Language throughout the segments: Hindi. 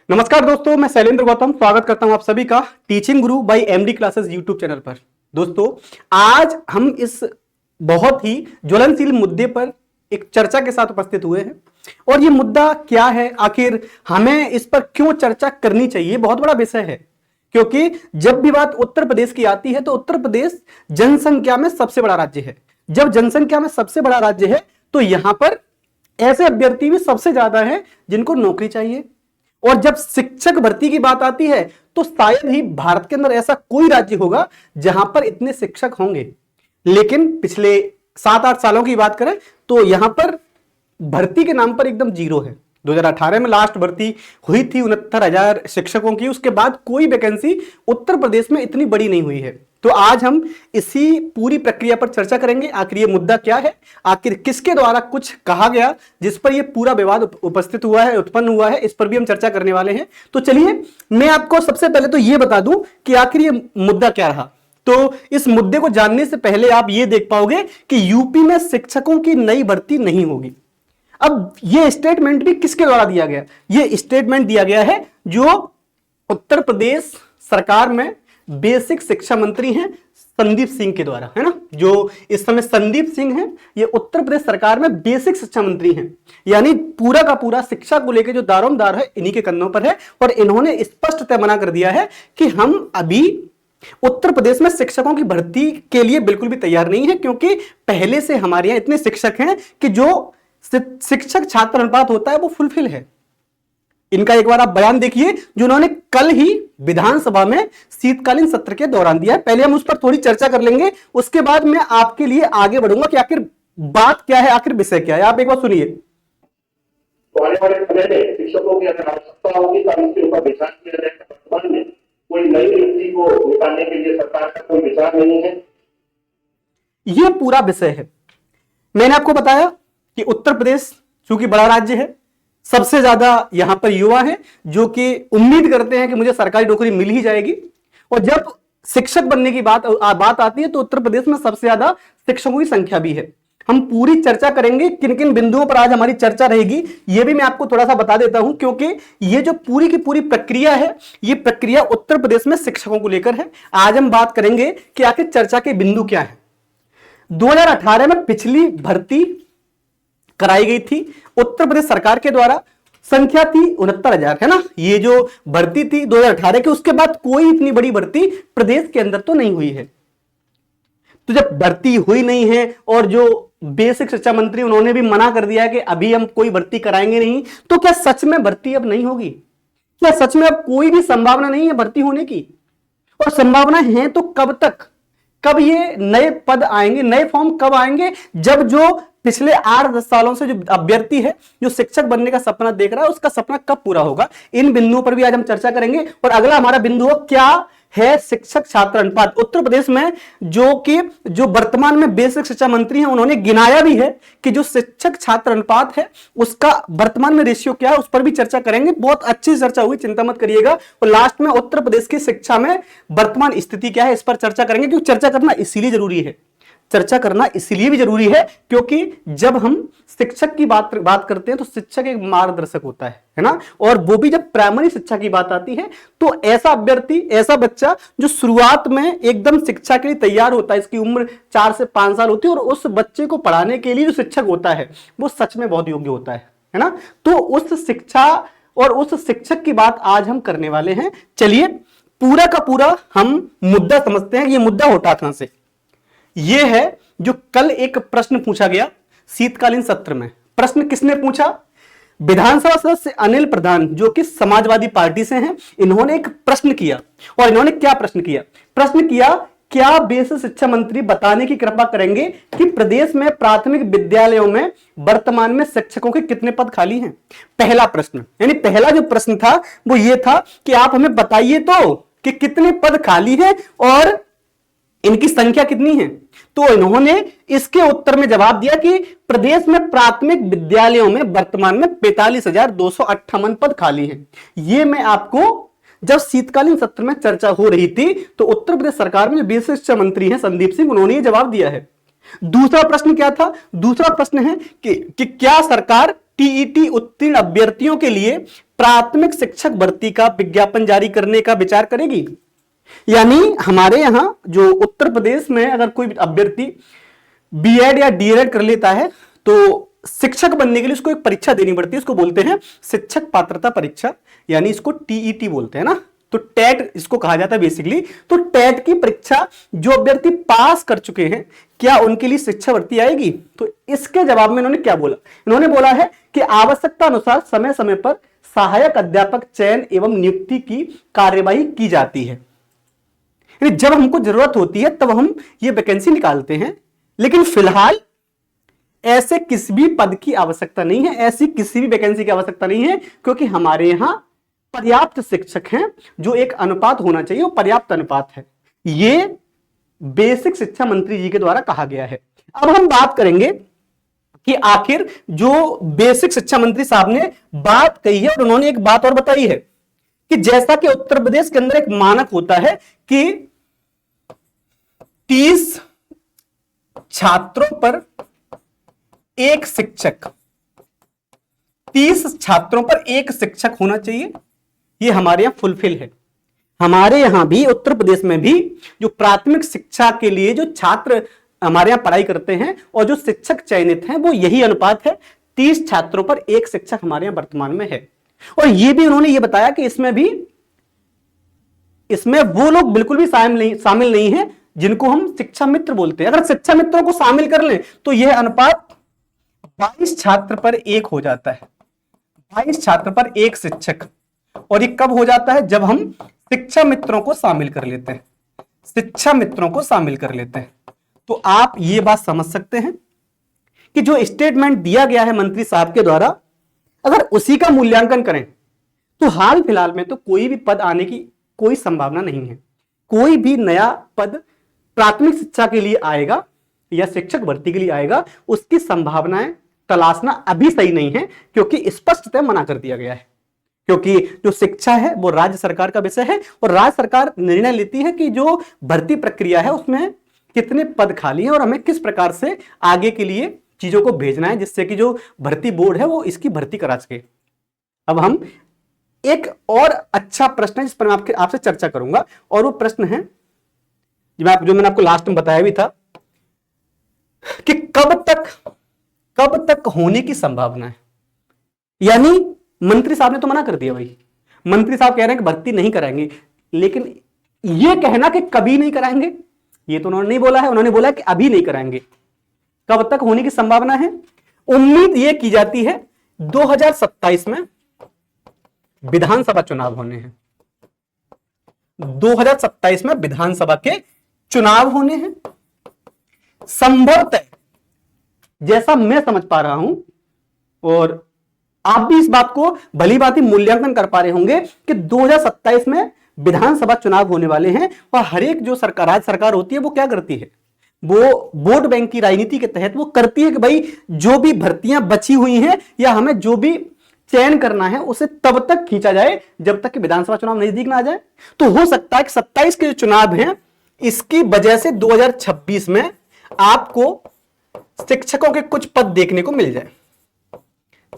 नमस्कार दोस्तों, मैं शैलेंद्र गौतम स्वागत करता हूं आप सभी का teaching Guru by MD classes YouTube channel पर। दोस्तों, आज हम इस बहुत ही ज्वलनशील मुद्दे पर एक चर्चा के साथ उपस्थित हुए हैं और ये मुद्दा क्या है, आखिर हमें इस पर क्यों चर्चा करनी चाहिए, बहुत बड़ा विषय है। क्योंकि जब भी बात उत्तर प्रदेश की आती है तो उत्तर प्रदेश जनसंख्या में सबसे बड़ा राज्य है। जब जनसंख्या में सबसे बड़ा राज्य है तो यहां पर ऐसे अभ्यर्थी भी सबसे ज्यादा हैं जिनको नौकरी चाहिए। और जब शिक्षक भर्ती की बात आती है तो शायद ही भारत के अंदर ऐसा कोई राज्य होगा जहां पर इतने शिक्षक होंगे। लेकिन पिछले 7-8 सालों की बात करें तो यहां पर भर्ती के नाम पर एकदम जीरो है। 2018 में लास्ट भर्ती हुई थी 69,000 शिक्षकों की। उसके बाद कोई वैकेंसी उत्तर प्रदेश में इतनी बड़ी नहीं हुई है। तो आज हम इसी पूरी प्रक्रिया पर चर्चा करेंगे। आखिर ये मुद्दा क्या है, आखिर किसके द्वारा कुछ कहा गया जिस पर यह पूरा विवाद उपस्थित हुआ है, उत्पन्न हुआ है, इस पर भी हम चर्चा करने वाले हैं। तो चलिए मैं आपको सबसे पहले तो यह बता दूं कि आखिर ये मुद्दा क्या रहा। तो इस मुद्दे को जानने से पहले आप ये देख पाओगे कि यूपी में शिक्षकों की नई भर्ती नहीं होगी। अब यह स्टेटमेंट भी किसके द्वारा दिया गया? यह स्टेटमेंट दिया गया है जो उत्तर प्रदेश सरकार में बेसिक शिक्षा मंत्री हैं संदीप सिंह के द्वारा, है ना। जो इस समय संदीप सिंह हैं, ये उत्तर प्रदेश सरकार में बेसिक शिक्षा मंत्री हैं। यानी पूरा का पूरा शिक्षा को लेकर जो दारोमदार है इन्हीं के कंधों पर है। और इन्होंने स्पष्टतः मना कर दिया है कि हम अभी उत्तर प्रदेश में शिक्षकों की भर्ती के लिए बिल्कुल भी तैयार नहीं है, क्योंकि पहले से हमारे यहां इतने शिक्षक हैं कि जो शिक्षक छात्र अनुपात होता है वो फुलफिल है। इनका एक बार आप बयान देखिए जो उन्होंने कल ही विधानसभा में शीतकालीन सत्र के दौरान दिया है। पहले हम उस पर थोड़ी चर्चा कर लेंगे, उसके बाद मैं आपके लिए आगे बढ़ूंगा कि आखिर बात क्या है, आखिर विषय क्या है। आप एक बार सुनिए। तो आने वाले समय में शिक्षकों की अगर आवश्यकता होगी तो इसके ऊपर विचार किया जाएगा। वर्तमान में कोई नई नियुक्ति को निकालने के लिए सरकार का कोई विचार नहीं है। यह पूरा विषय है। मैंने आपको बताया कि उत्तर प्रदेश चूंकि बड़ा राज्य है, सबसे ज्यादा यहां पर युवा है जो कि उम्मीद करते हैं कि मुझे सरकारी नौकरी मिल ही जाएगी। और जब शिक्षक बनने की बात आती है तो उत्तर प्रदेश में सबसे ज्यादा शिक्षकों की संख्या भी है। हम पूरी चर्चा करेंगे, किन किन बिंदुओं पर आज हमारी चर्चा रहेगी यह भी मैं आपको थोड़ा सा बता देता हूं, क्योंकि यह जो पूरी की पूरी प्रक्रिया है यह प्रक्रिया उत्तर प्रदेश में शिक्षकों को लेकर है। आज हम बात करेंगे कि आखिर चर्चा के बिंदु क्या है। 2018 में पिछली भर्ती कराई गई थी उत्तर प्रदेश सरकार के द्वारा, संख्या थी 69,000, है ना। ये जो भर्ती थी 2018 की, उसके बाद कोई इतनी बड़ी भर्ती प्रदेश के अंदर तो नहीं हुई है। तो जब भर्ती हुई नहीं है और जो बेसिक शिक्षा मंत्री उन्होंने भी मना कर दिया कि अभी हम कोई भर्ती कराएंगे नहीं, तो क्या सच में भर्ती अब नहीं होगी? क्या सच में अब कोई भी संभावना नहीं है भर्ती होने की? और संभावना है तो कब तक, कब ये नए पद आएंगे, नए फॉर्म कब आएंगे? जब जो पिछले 8-10 सालों से जो अभ्यर्थी है जो शिक्षक बनने का सपना देख रहा है उसका सपना कब पूरा होगा? इन बिंदुओं पर भी आज हम चर्चा करेंगे। और अगला हमारा बिंदु क्या है, शिक्षक छात्र अनुपात। उत्तर प्रदेश में जो वर्तमान में बेसिक शिक्षा मंत्री हैं उन्होंने गिनाया भी है कि जो शिक्षक छात्र अनुपात है उसका वर्तमान में रेशियो क्या है, उस पर भी चर्चा करेंगे। बहुत अच्छी चर्चा हुई, चिंता मत करिएगा। और लास्ट में उत्तर प्रदेश की शिक्षा में वर्तमान स्थिति क्या है इस पर चर्चा करेंगे, क्योंकि चर्चा करना इसीलिए जरूरी है। चर्चा करना इसलिए भी जरूरी है क्योंकि जब हम शिक्षक की बात करते हैं तो शिक्षक एक मार्गदर्शक होता है ना। और वो भी जब प्राइमरी शिक्षा की बात आती है तो ऐसा अभ्यर्थी, ऐसा बच्चा जो शुरुआत में एकदम शिक्षा के लिए तैयार होता है, इसकी उम्र 4 से 5 साल होती है, और उस बच्चे को पढ़ाने के लिए जो शिक्षक होता है वो सच में बहुत योग्य होता है ना। तो उस शिक्षा और उस शिक्षक की बात आज हम करने वाले हैं। चलिए पूरा का पूरा हम मुद्दा समझते हैं। ये मुद्दा उठा कहां से? यह है जो कल एक प्रश्न पूछा गया शीतकालीन सत्र में। प्रश्न किसने पूछा? विधानसभा सदस्य अनिल प्रधान जो कि समाजवादी पार्टी से हैं, इन्होंने एक प्रश्न किया। और इन्होंने क्या प्रश्न किया? प्रश्न किया, क्या बेसिक शिक्षा मंत्री बताने की कृपा करेंगे कि प्रदेश में प्राथमिक विद्यालयों में वर्तमान में शिक्षकों के कितने पद खाली हैं? पहला प्रश्न, यानी पहला जो प्रश्न था वो ये था कि आप हमें बताइए तो कि कितने पद खाली हैं और इनकी संख्या कितनी है। तो इन्होंने इसके उत्तर में जवाब दिया कि प्रदेश में प्राथमिक विद्यालयों में वर्तमान में 45,258 पद खाली हैं। ये मैं आपको जब शीतकालीन सत्र में चर्चा हो रही थी तो उत्तर प्रदेश सरकार में जो बेसिक शिक्षा मंत्री हैं संदीप सिंह, उन्होंने ये जवाब दिया है। दूसरा प्रश्न क्या था? दूसरा प्रश्न है कि क्या सरकार टीईटी उत्तीर्ण अभ्यर्थियों के लिए प्राथमिक शिक्षक भर्ती का विज्ञापन जारी करने का विचार करेगी। यानी हमारे यहां जो उत्तर प्रदेश में अगर कोई अभ्यर्थी बीएड या डीएलएड कर लेता है तो शिक्षक बनने के लिए उसको एक परीक्षा देनी पड़ती है, इसको बोलते हैं शिक्षक पात्रता परीक्षा, यानी इसको टीईटी बोलते हैं ना। तो टेट इसको कहा जाता है बेसिकली। तो टेट की परीक्षा जो अभ्यर्थी पास कर चुके हैं, क्या उनके लिए शिक्षा भर्ती आएगी? तो इसके जवाब में इन्होंने क्या बोला? इन्होंने बोला है कि आवश्यकता अनुसार समय समय पर सहायक अध्यापक चयन एवं नियुक्ति की कार्यवाही की जाती है। यानी जब हमको जरूरत होती है तब हम ये वैकेंसी निकालते हैं, लेकिन फिलहाल ऐसे किसी भी पद की आवश्यकता नहीं है, ऐसी किसी भी वैकेंसी की आवश्यकता नहीं है, क्योंकि हमारे यहां पर्याप्त शिक्षक हैं। जो एक अनुपात होना चाहिए वो पर्याप्त अनुपात है। ये बेसिक शिक्षा मंत्री जी के द्वारा कहा गया है। अब हम बात करेंगे कि आखिर जो बेसिक शिक्षा मंत्री साहब ने बात कही है, और उन्होंने एक बात और बताई है कि जैसा कि उत्तर प्रदेश के अंदर एक मानक होता है कि 30 छात्रों पर एक शिक्षक, 30 छात्रों पर एक शिक्षक होना चाहिए, ये हमारे यहां फुलफिल है। हमारे यहां भी उत्तर प्रदेश में भी जो प्राथमिक शिक्षा के लिए जो छात्र हमारे यहां पढ़ाई करते हैं और जो शिक्षक चयनित हैं वो यही अनुपात है, 30 छात्रों पर एक शिक्षक हमारे यहां वर्तमान में है। और ये भी उन्होंने ये बताया कि इसमें वो लोग बिल्कुल भी शामिल नहीं है जिनको हम शिक्षा मित्र बोलते हैं। अगर शिक्षा मित्रों को शामिल कर लें तो यह अनुपात 22 छात्र पर एक हो जाता है, 22 छात्र पर एक शिक्षक। और ये कब हो जाता है? जब हम शिक्षा मित्रों को शामिल कर लेते हैं, शिक्षा मित्रों को शामिल कर लेते हैं। तो आप ये बात समझ सकते हैं कि जो स्टेटमेंट दिया गया है मंत्री साहब के द्वारा, अगर उसी का मूल्यांकन करें तो हाल फिलहाल में तो कोई भी पद आने की कोई संभावना नहीं है। कोई भी नया पद प्राथमिक शिक्षा के लिए आएगा या शिक्षक भर्ती के लिए आएगा, उसकी संभावनाएं तलाशना अभी सही नहीं है, क्योंकि स्पष्टतः मना कर दिया गया है। क्योंकि जो शिक्षा है वो राज्य सरकार का विषय है और राज्य सरकार निर्णय लेती है कि जो भर्ती प्रक्रिया है उसमें कितने पद खाली हैं और हमें किस प्रकार से आगे के लिए चीजों को भेजना है, जिससे कि जो भर्ती बोर्ड है वो इसकी भर्ती करा सके। अब हम एक और अच्छा प्रश्न है जिस पर मैं आपसे चर्चा करूंगा, और वो प्रश्न है जो मैंने आपको लास्ट में बताया भी था कि कब तक होने की संभावना है। यानी मंत्री साहब ने तो मना कर दिया भाई, मंत्री साहब कह रहे हैं कि भर्ती नहीं कराएंगे, लेकिन यह कहना कि कभी नहीं कराएंगे ये तो उन्होंने नहीं बोला है। उन्होंने बोला कि अभी नहीं कराएंगे। कब तक होने की संभावना है? उम्मीद यह की जाती है 2027 में विधानसभा चुनाव होने हैं, 2027 में विधानसभा के चुनाव होने हैं। संभवतः जैसा मैं समझ पा रहा हूं और आप भी इस बात को भली भांति मूल्यांकन कर पा रहे होंगे कि 2027 में विधानसभा चुनाव होने वाले हैं। और हर एक जो सरकार, राज्य सरकार होती है, वो क्या करती है? वो वोट बैंक की राजनीति के तहत वो करती है कि भाई जो भी भर्तियां बची हुई हैं या हमें जो भी चयन करना है उसे तब तक खींचा जाए जब तक कि विधानसभा चुनाव नजदीक ना आ जाए। तो हो सकता है कि 27 के जो चुनाव हैं इसकी वजह से 2026 में आपको शिक्षकों के कुछ पद देखने को मिल जाए,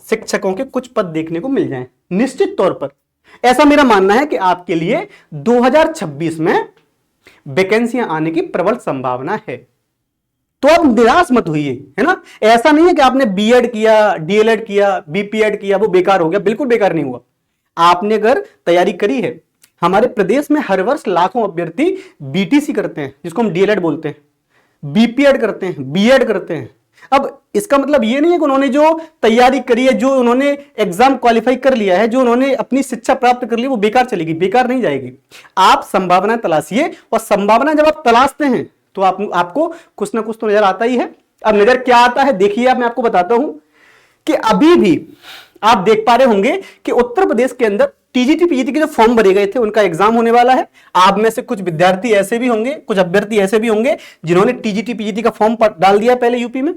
शिक्षकों के कुछ पद देखने को मिल जाएं। निश्चित तौर पर ऐसा मेरा मानना है कि आपके लिए 2026 में वैकेंसियां आने की प्रबल संभावना है। तो आप निराश मत होइए, है ना। ऐसा नहीं है कि आपने बीएड किया, डीएलएड किया, बीपीएड किया वो बेकार हो गया, बिल्कुल बेकार नहीं हुआ। आपने अगर तैयारी करी है, हमारे प्रदेश में हर वर्ष लाखों अभ्यर्थी बीटीसी करते हैं जिसको हम डीएलएड बोलते हैं, बीपीएड करते हैं, बीएड करते हैं। अब इसका मतलब ये नहीं है कि उन्होंने जो तैयारी करी है, जो उन्होंने एग्जाम क्वालिफाई कर लिया है, जो उन्होंने अपनी शिक्षा प्राप्त कर ली, वो बेकार चलेगी, बेकार नहीं जाएगी। आप संभावना तलाशिए, और संभावना जब आप तलाशते हैं तो आपको कुछ ना कुछ तो नजर आता ही है। अब नजर क्या आता है देखिए, मैं आपको बताता हूं कि अभी भी आप देख पा रहे होंगे कि उत्तर प्रदेश के अंदर टीजीटी पीजीटी के जो फॉर्म भरे गए थे उनका एग्जाम होने वाला है। आप में से कुछ विद्यार्थी ऐसे भी होंगे, कुछ अभ्यर्थी ऐसे भी होंगे जिन्होंने टीजीटी पीजीटी का फॉर्म डाल दिया पहले यूपी में,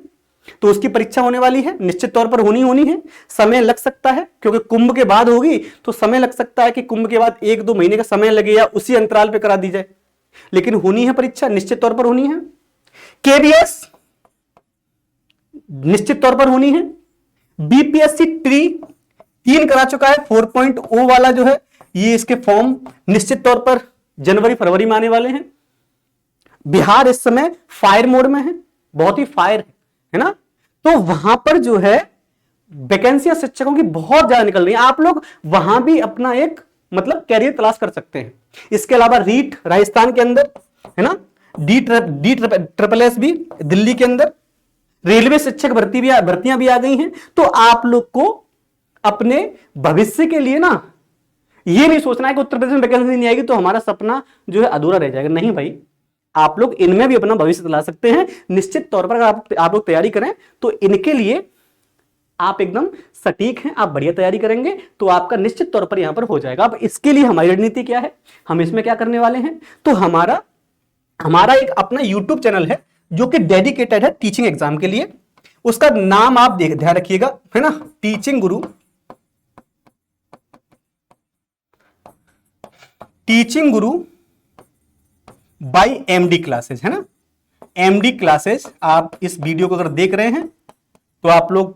तो उसकी परीक्षा होने वाली है, निश्चित तौर पर होनी है। समय लग सकता है क्योंकि कुंभ के बाद होगी, तो समय लग सकता है कि कुंभ के बाद 1-2 महीने का समय लगे या उसी अंतराल पे करा दी जाए, लेकिन होनी है परीक्षा, निश्चित तौर पर होनी है। केबीएस निश्चित तौर पर होनी है, बीपीएससी ट्री 3 करा चुका है। 4.0 वाला जो है ये इसके फॉर्म निश्चित तौर पर जनवरी फरवरी में आने वाले हैं। बिहार इस समय फायर मोड में है, बहुत ही फायर है ना, तो वहां पर जो है वैकेंसियां शिक्षकों की बहुत ज्यादा निकल रही है। आप लोग वहां भी अपना एक मतलब कैरियर तलाश कर सकते हैं। इसके अलावा रीट राजस्थान के अंदर है ना, डी ट्रिपल एस भी दिल्ली के अंदर, रेलवे शिक्षक भर्तियां भी आ गई हैं। तो आप लोग को अपने भविष्य के लिए ना ये नहीं सोचना है कि उत्तर प्रदेश में वैकेंसी नहीं आएगी तो हमारा सपना जो है अधूरा रह जाएगा। नहीं भाई, आप लोग इनमें भी अपना भविष्य तला सकते हैं। निश्चित तौर पर अगर आप लोग तैयारी करें तो इनके लिए आप एकदम सटीक हैं, आप बढ़िया तैयारी करेंगे तो आपका निश्चित तौर पर यहां पर हो जाएगा। अब इसके लिए हमारी रणनीति क्या है, हम इसमें क्या करने वाले हैं, तो हमारा एक अपना YouTube चैनल है जो कि डेडिकेटेड है टीचिंग एग्जाम के लिए। उसका नाम आप ध्यान रखिएगा, है ना, teaching Guru by MD classes, है ना, एमडी क्लासेस। आप इस वीडियो को अगर देख रहे हैं तो आप लोग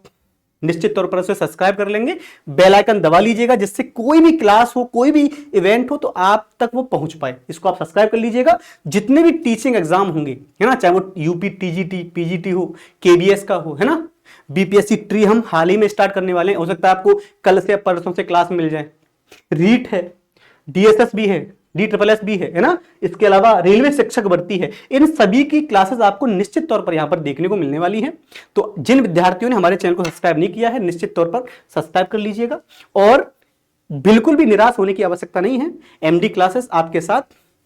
निश्चित तौर पर उसे सब्सक्राइब कर लेंगे, बेल आइकन दबा लीजिएगा जिससे कोई भी क्लास हो, कोई भी इवेंट हो तो आप तक वो पहुंच पाए। इसको आप सब्सक्राइब कर लीजिएगा। जितने भी टीचिंग एग्जाम होंगे, है ना, चाहे वो यूपी टीजीटी पीजीटी हो, केबीएस का हो, है ना, बीपीएससी ट्री हम हाल ही में स्टार्ट करने वाले हैं, हो सकता है आपको कल से परसों से क्लास मिल जाए। रीट है, डीएसएस भी है, डी ट्रिपल एस भी है ना, इसके अलावा रेलवे शिक्षक भर्ती है। इन सभी की क्लासेस आपको निश्चित तौर पर यहां पर देखने को मिलने वाली है। तो जिन विद्यार्थियों ने हमारे चैनल को सब्सक्राइब नहीं किया है निश्चित तौर पर सब्सक्राइब कर लीजिएगा और बिल्कुल भी निराश होने की आवश्यकता नहीं है। एमडी क्लासेस आपके साथ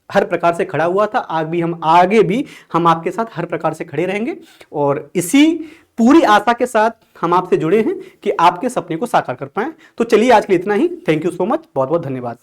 हर प्रकार से खड़ा हुआ था, आगे भी हम आपके साथ हर प्रकार से खड़े रहेंगे और इसी पूरी आशा के साथ हम आपसे जुड़े हैं कि आपके सपने को साकार कर पाएं। तो चलिए आज के लिए इतना ही। थैंक यू सो मच, बहुत बहुत धन्यवाद।